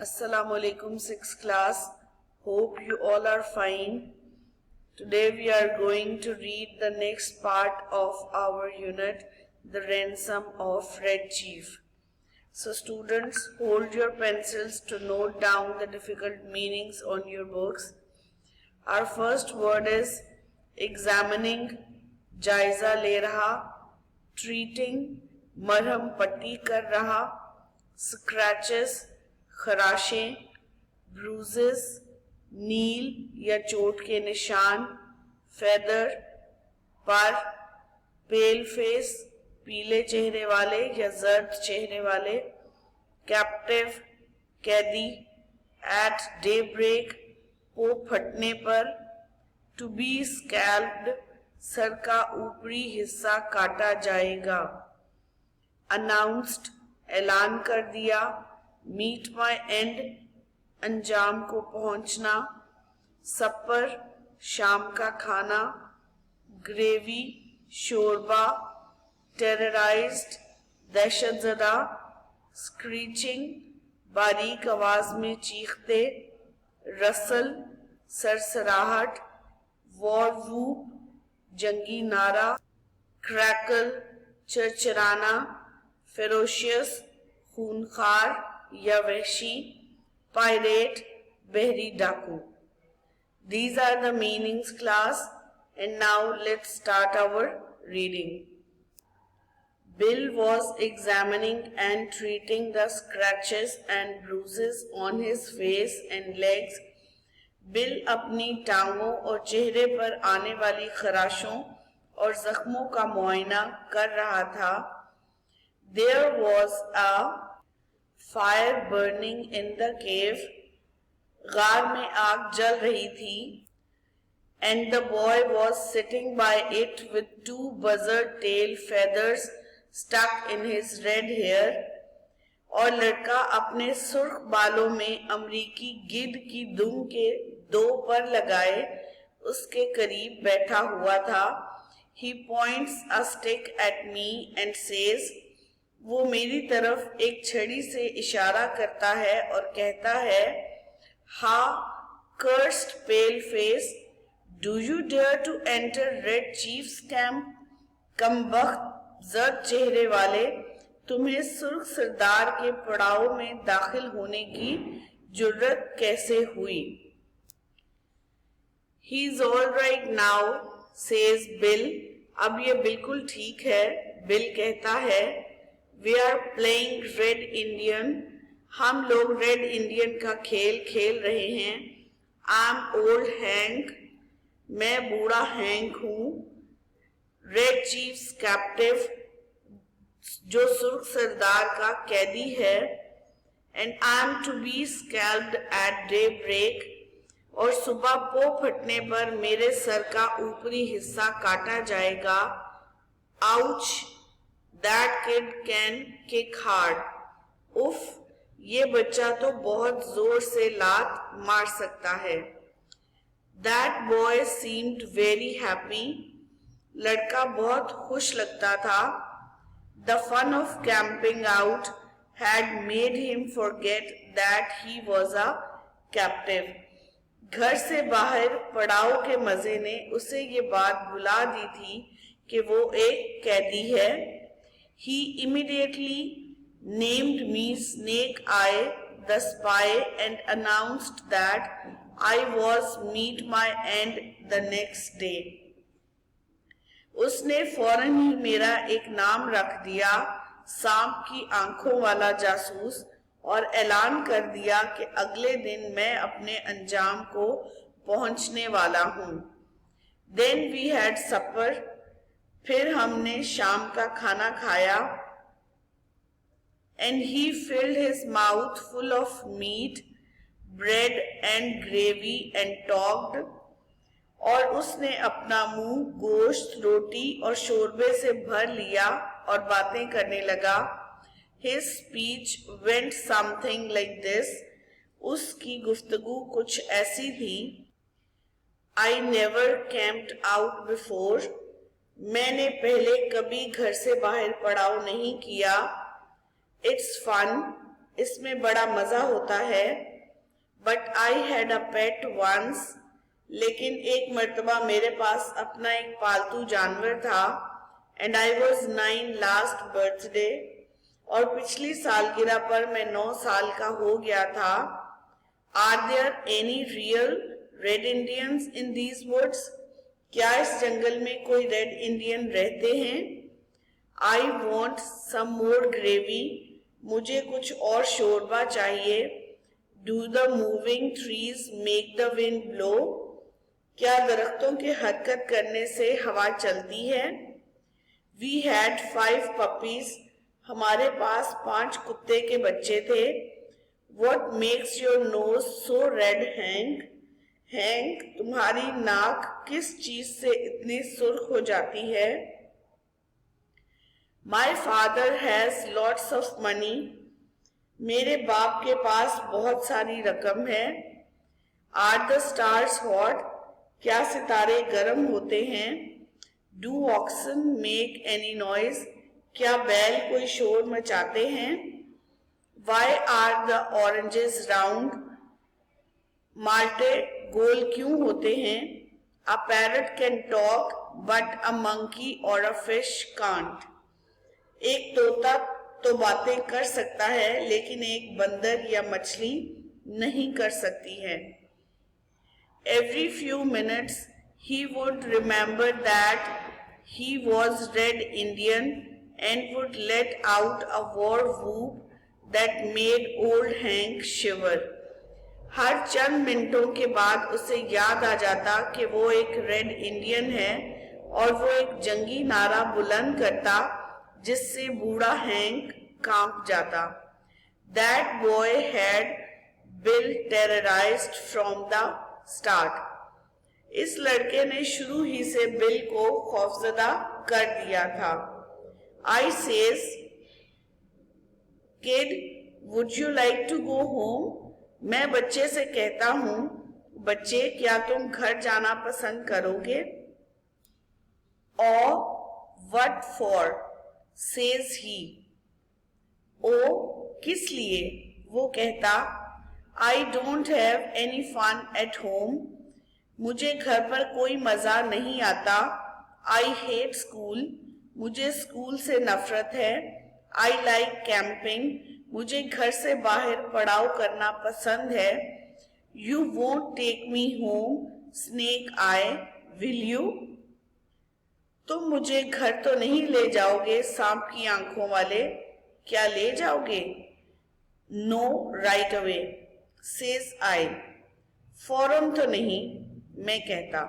Assalamu alaikum 6th class. Hope you all are fine. Today we are going to read the next part of our unit, The Ransom of Red Chief. So students, hold your pencils to note down the difficult meanings on your books. Our first word is examining, जायजा ले रहा, treating, मरहम पट्टी कर रहा, scratches, खराशें, bruises, नील या चोट के निशान, फेदर, पर, पेल फेस, पीले चेहरे वाले या जर्द चेहरे वाले, कैप्टिव, कैदी, एट डे ब्रेक, पो फटने पर, टू बी स्कैल्प्ड, सर का ऊपरी हिस्सा काटा जाएगा, अनाउंस्ड, ऐलान कर दिया, मीट माई एंड, अंजाम को पहुंचना, सपर, शाम का खाना, ग्रेवी, शोरबा, टेरराइज्ड, दहशतजदा, स्क्रीचिंग, बारीक आवाज में चीखते, रसल, सरसराहट, वॉर वूप, जंगी नारा, क्रैकल, चरचराना, फेरोशियस, खूनखार या वहशी, पायरेट, बहरी डाकू. These are the meanings, class, and now let's start our reading. Bill was examining and treating the scratches and bruises on his face and legs. Bill अपनी टांगों और चेहरे पर आने वाली खराशों और जख्मों का मुआयना कर रहा था. There was a fire burning in the cave. गार में आग जल रही थी. And the boy was sitting by it with two buzzard tail feathers stuck in his red hair. और लड़का अपने सुर्ख बालों में अमरीकी गिद्ध की दुम के दो पर लगाए उसके करीब बैठा हुआ था. He points a stick at me and says, वो मेरी तरफ एक छड़ी से इशारा करता है और कहता है, हा, cursed pale face, do you dare to enter Red Chief's camp? कमबख्त जर्द चेहरे वाले, तुम्हें सुर्ख सरदार के पड़ाव में दाखिल होने की जुर्रत कैसे हुई? He's all right now, says Bill. अब ये बिल्कुल ठीक है, बिल कहता है. We are playing Red Indian. हम लोग रेड इंडियन का खेल खेल रहे हैं. I'm old Hank. मैं बूढ़ा हैंक हूँ. रेड चीफ्स कैप्टिव, जो सुर्ख सरदार का कैदी है. And I'm to be scalped at daybreak. और सुबह पो फटने पर मेरे सर का ऊपरी हिस्सा काटा जाएगा. Ouch! That kid can kick hard. उफ, ये बच्चा तो बहुत जोर से लात मार सकता है. That boy seemed very happy. लड़का बहुत खुश लगता था. The fun of camping out had made him forget that he was a captive. घर से बाहर पड़ाव के मजे ने उसे ये बात भुला दी थी कि वो एक कैदी है. He immediately named me Snake Eye, the spy, and announced that I was meet my end the next day. उसने फौरन ही मेरा एक नाम रख दिया, सांप की आंखों वाला जासूस, और ऐलान कर दिया कि अगले दिन मैं अपने अंजाम को पहुंचने वाला हूँ. Then we had supper. फिर हमने शाम का खाना खाया. And he filled his mouth full of meat, bread and gravy and talked. और उसने अपना मुंह गोश्त, रोटी और शोरबे से भर लिया और बातें करने लगा. His speech went something like this. उसकी गुफ्तगू कुछ ऐसी थी. I never camped out before. मैंने पहले कभी घर से बाहर पड़ाव नहीं किया. It's fun. इसमें बड़ा मजा होता है। But I had a pet once, लेकिन एक मर्तबा मेरे पास अपना एक पालतू जानवर था। And I was 9 last birthday, और पिछली सालगिरह पर मैं 9 साल का हो गया था। Are there any real red Indians in these woods? क्या इस जंगल में कोई रेड इंडियन रहते हैं? I want some more gravy, मुझे कुछ और शोरबा चाहिए। Do the moving trees make the wind blow? क्या दरख्तों के हरकत करने से हवा चलती है? वी हैड 5 पपीज, हमारे पास 5 कुत्ते के बच्चे थे। What makes your nose so red, Hank? Hang, तुम्हारी नाक किस चीज से इतनी सुर्ख हो जाती है? My father has lots of money, मेरे बाप के पास बहुत सारी रकम है। Are the stars hot? क्या सितारे गर्म होते हैं? Do oxen make any noise? क्या बैल कोई शोर मचाते हैं? Why are the oranges round? माल्टे गोल क्यों होते हैं? A parrot can talk, but a monkey or a fish can't. एक तोता तो बातें कर सकता है, लेकिन एक बंदर या मछली नहीं कर सकती है। Every few minutes he would remember that he was Red Indian and would let out a war whoop that made old Hank shiver. हर चंद मिनटों के बाद उसे याद आ जाता कि वो एक रेड इंडियन है, और वो एक जंगी नारा बुलंद करता जिससे बूढ़ा हैंक कांप जाता। That boy had Bill terrorized from the start. इस लड़के ने शुरू ही से बिल को खौफजदा कर दिया था। I says, Kid, would you like to go home? मैं बच्चे से कहता हूँ, बच्चे क्या तुम घर जाना पसंद करोगे? Or what for? Says he. ओ किस लिए? वो कहता, I don't have any fun at home. मुझे घर पर कोई मजा नहीं आता। I hate school. मुझे स्कूल से नफरत है। I like camping. मुझे घर से बाहर पड़ाव करना पसंद है। You won't take me home, snake eye, will you? तुम मुझे घर तो नहीं ले जाओगे सांप की आंखों वाले, क्या ले जाओगे? No, right away, says I. फौरन तो नहीं, मैं कहता।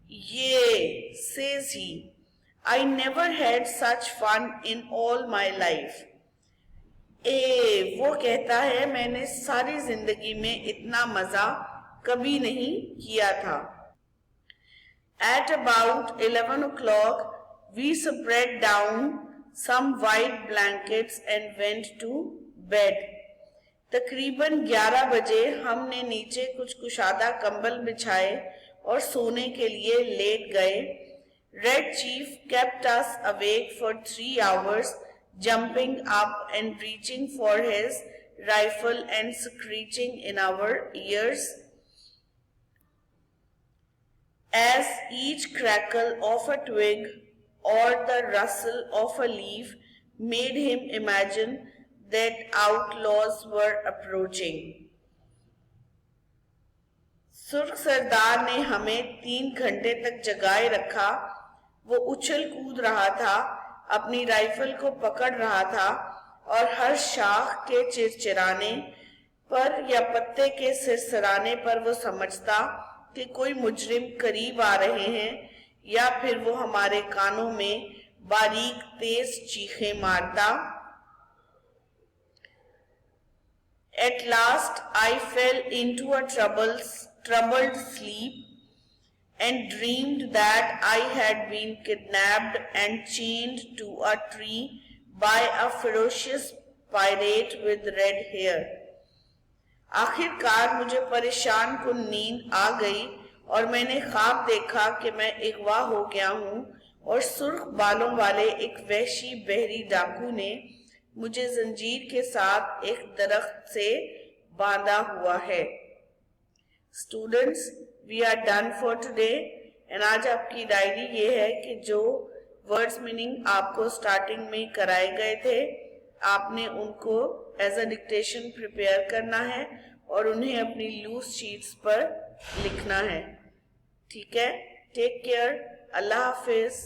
ये, says he. I never had such fun in all my life. वो कहता है, मैंने सारी जिंदगी में इतना मजा कभी नहीं किया था। At about 11 o'clock, we spread down some white blankets and went to bed. तकरीबन 11 बजे हमने नीचे कुछ कुशादा कंबल बिछाए और सोने के लिए लेट गए। Red Chief kept us awake for 3 hours, jumping up and reaching for his rifle and screeching in our ears as each crackle of a twig or the rustle of a leaf made him imagine that outlaws were approaching. सुर्ख सरदार ने हमें 3 घंटे तक जगाए रखा। वो उछल कूद रहा था, अपनी राइफल को पकड़ रहा था, और हर शाख के चिरचिराने पर या पत्ते के सिरसराने पर वो समझता कि कोई मुजरिम करीब आ रहे हैं, या फिर वो हमारे कानों में बारीक तेज चीखें मारता। At last I fell into a troubled sleep and dreamed that I had been kidnapped and chained to a tree by a ferocious pirate with red hair. आखिरकार मुझे परेशान कुन नींद आ गई और मैंने ख्वाब देखा कि मैं अगवा हो गया हूँ और सुर्ख बालों वाले एक वहशी बहरी डाकू ने मुझे जंजीर के साथ एक दरख्त से बांधा हुआ है। Students, we are done for today and आज आपकी डायरी ये है कि जो वर्ड्स मीनिंग आपको स्टार्टिंग में कराए गए थे, आपने उनको एज अ डिक्टेशन प्रिपेयर करना है और उन्हें अपनी लूज शीट्स पर लिखना है। ठीक है, टेक केयर, अल्लाह हाफिज।